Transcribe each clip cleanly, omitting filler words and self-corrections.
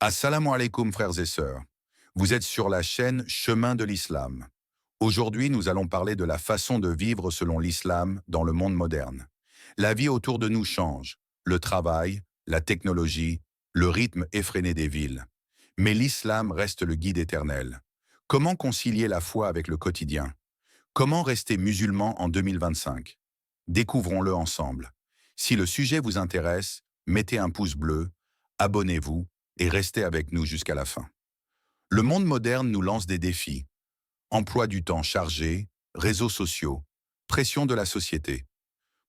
Assalamu alaikum frères et sœurs. Vous êtes sur la chaîne Chemin de l'Islam. Aujourd'hui, nous allons parler de la façon de vivre selon l'islam dans le monde moderne. La vie autour de nous change, le travail, la technologie, le rythme effréné des villes. Mais l'islam reste le guide éternel. Comment concilier la foi avec le quotidien? Comment rester musulman en 2025? Découvrons-le ensemble. Si le sujet vous intéresse, mettez un pouce bleu, abonnez-vous et restez avec nous jusqu'à la fin. Le monde moderne nous lance des défis. Emploi du temps chargé, réseaux sociaux, pression de la société.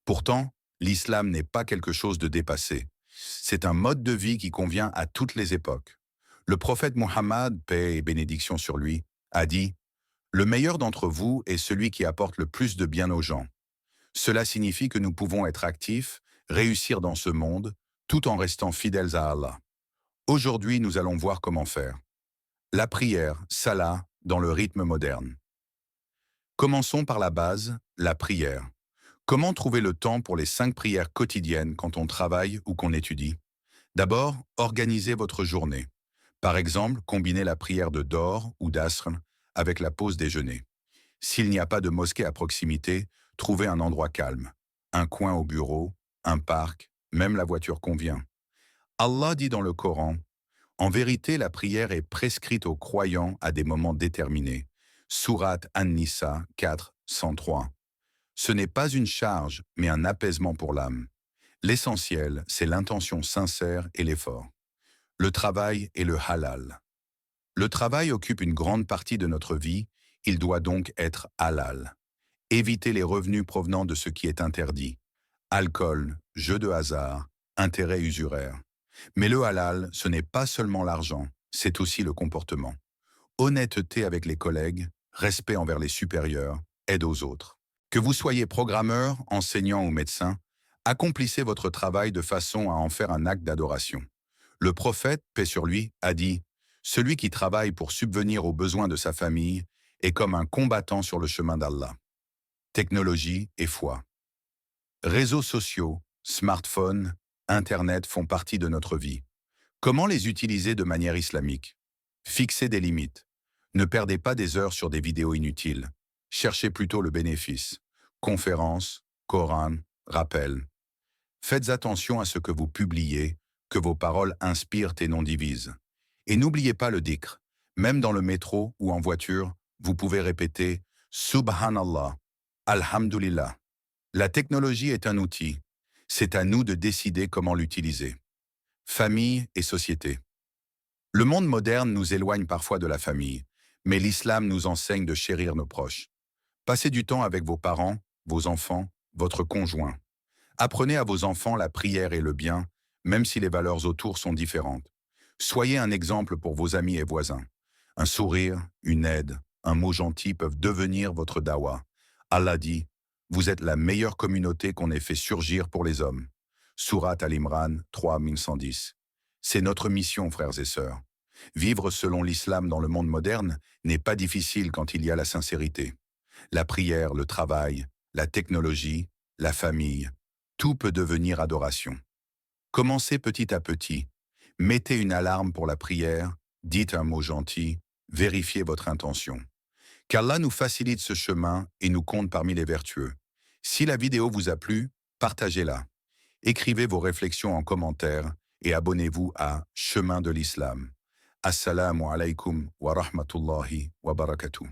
Pourtant, l'islam n'est pas quelque chose de dépassé. C'est un mode de vie qui convient à toutes les époques. Le prophète Muhammad, paix et bénédiction sur lui, a dit « Le meilleur d'entre vous est celui qui apporte le plus de bien aux gens. » Cela signifie que nous pouvons être actifs, réussir dans ce monde, tout en restant fidèles à Allah. Aujourd'hui, nous allons voir comment faire. La prière, salat, dans le rythme moderne. Commençons par la base, la prière. Comment trouver le temps pour les 5 prières quotidiennes quand on travaille ou qu'on étudie? D'abord, organisez votre journée. Par exemple, combinez la prière de Dor ou d'Asr avec la pause déjeuner. S'il n'y a pas de mosquée à proximité, trouvez un endroit calme. Un coin au bureau, un parc, même la voiture convient. Allah dit dans le Coran, « En vérité, la prière est prescrite aux croyants à des moments déterminés. » Sourate An-Nisa 4, 103. Ce n'est pas une charge, mais un apaisement pour l'âme. L'essentiel, c'est l'intention sincère et l'effort. Le travail est le halal. Le travail occupe une grande partie de notre vie, il doit donc être halal. Évitez les revenus provenant de ce qui est interdit. Alcool, jeux de hasard, intérêts usuraires. Mais le halal, ce n'est pas seulement l'argent, c'est aussi le comportement. Honnêteté avec les collègues, respect envers les supérieurs, aide aux autres. Que vous soyez programmeur, enseignant ou médecin, accomplissez votre travail de façon à en faire un acte d'adoration. Le prophète, paix sur lui, a dit « Celui qui travaille pour subvenir aux besoins de sa famille est comme un combattant sur le chemin d'Allah. » Technologie et foi. Réseaux sociaux, smartphones, Internet font partie de notre vie. Comment les utiliser de manière islamique? Fixez des limites. Ne perdez pas des heures sur des vidéos inutiles. Cherchez plutôt le bénéfice. Conférences, Coran, rappels. Faites attention à ce que vous publiez, que vos paroles inspirent et non divisent. Et n'oubliez pas le dhikr. Même dans le métro ou en voiture, vous pouvez répéter « Subhanallah »,« Alhamdulillah ». La technologie est un outil. C'est à nous de décider comment l'utiliser. Famille et société. Le monde moderne nous éloigne parfois de la famille, mais l'islam nous enseigne de chérir nos proches. Passez du temps avec vos parents, vos enfants, votre conjoint. Apprenez à vos enfants la prière et le bien, même si les valeurs autour sont différentes. Soyez un exemple pour vos amis et voisins. Un sourire, une aide, un mot gentil peuvent devenir votre dawa. Allah dit « Vous êtes la meilleure communauté qu'on ait fait surgir pour les hommes. » Sourate Al-Imran 3110. C'est notre mission, frères et sœurs. Vivre selon l'islam dans le monde moderne n'est pas difficile quand il y a la sincérité. La prière, le travail, la technologie, la famille, tout peut devenir adoration. Commencez petit à petit. Mettez une alarme pour la prière, dites un mot gentil, vérifiez votre intention. Qu'Allah nous facilite ce chemin et nous compte parmi les vertueux. Si la vidéo vous a plu, partagez-la. Écrivez vos réflexions en commentaire et abonnez-vous à Chemin de l'Islam. Assalamu alaikum wa rahmatullahi wa barakatuh.